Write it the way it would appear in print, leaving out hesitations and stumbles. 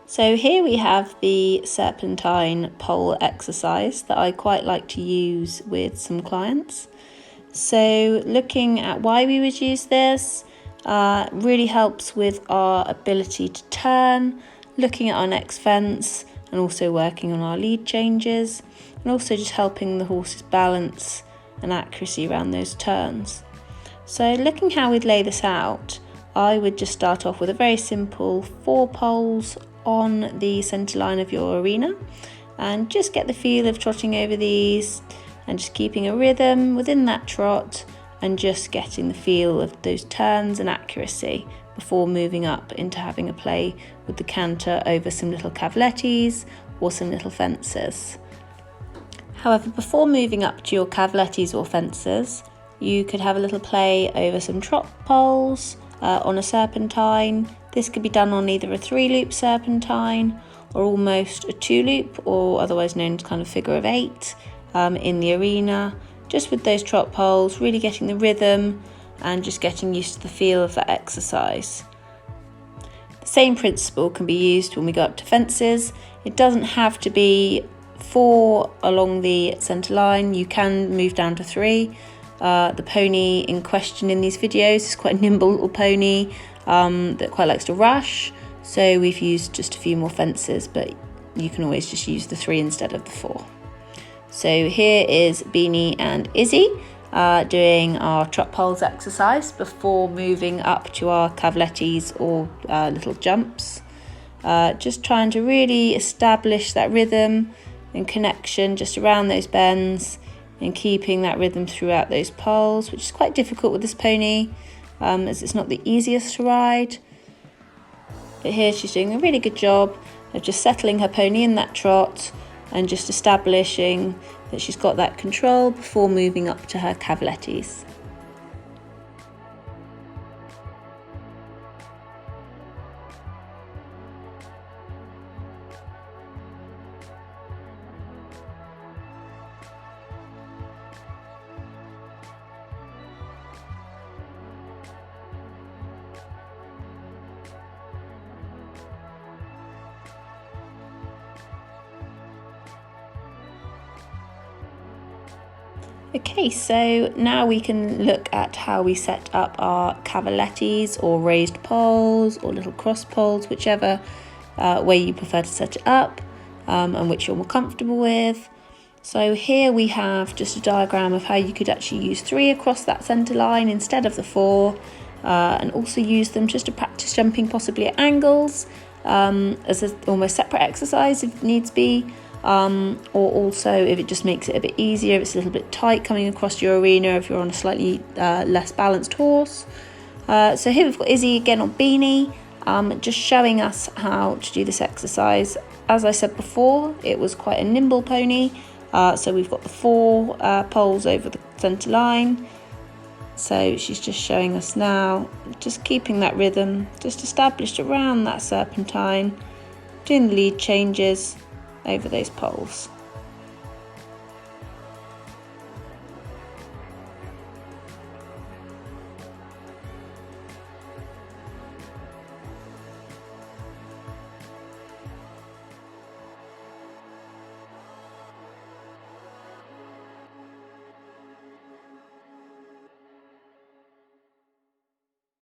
So here we have the Serpentine Pole exercise that I quite like to use with some clients. So looking at why we would use this really helps with our ability to turn, looking at our next fence and also working on our lead changes, and also just helping the horse's balance and accuracy around those turns. So looking how we'd lay this out, I would just start off with a very simple 4 poles on the centre line of your arena and just get the feel of trotting over these and just keeping a rhythm within that trot and just getting the feel of those turns and accuracy before moving up into having a play with the canter over some little cavalettes or some little fences. However, before moving up to your cavalettes or fences, you could have a little play over some trot poles on a serpentine. This could be done on either a 3-loop serpentine or almost a 2-loop, or otherwise known as kind of figure of 8 in the arena, just with those trot poles, really getting the rhythm and just getting used to the feel of that exercise. The same principle can be used when we go up to fences. It doesn't have to be 4 along the centre line, you can move down to 3. The pony in question in these videos is quite a nimble little pony that quite likes to rush, so we've used just a few more fences, but you can always just use the 3 instead of the 4. So here is Beanie and Izzy doing our trot poles exercise before moving up to our cavalettes or little jumps. Just trying to really establish that rhythm and connection just around those bends and keeping that rhythm throughout those poles, which is quite difficult with this pony as it's not the easiest to ride. But here she's doing a really good job of just settling her pony in that trot and just establishing that she's got that control before moving up to her cavalettes. Okay, so now we can look at how we set up our cavalettes or raised poles or little cross poles, whichever way you prefer to set it up and which you're more comfortable with. So here we have just a diagram of how you could actually use 3 across that centre line instead of the 4 and also use them just to practice jumping possibly at angles as an almost separate exercise if needs be. Or also if it just makes it a bit easier, if it's a little bit tight coming across your arena if you're on a slightly less balanced horse. So here we've got Izzy again on Beanie, just showing us how to do this exercise. As I said before, it was quite a nimble pony, so we've got the 4 poles over the centre line. So she's just showing us now, just keeping that rhythm, just established around that serpentine, doing the lead changes over those poles.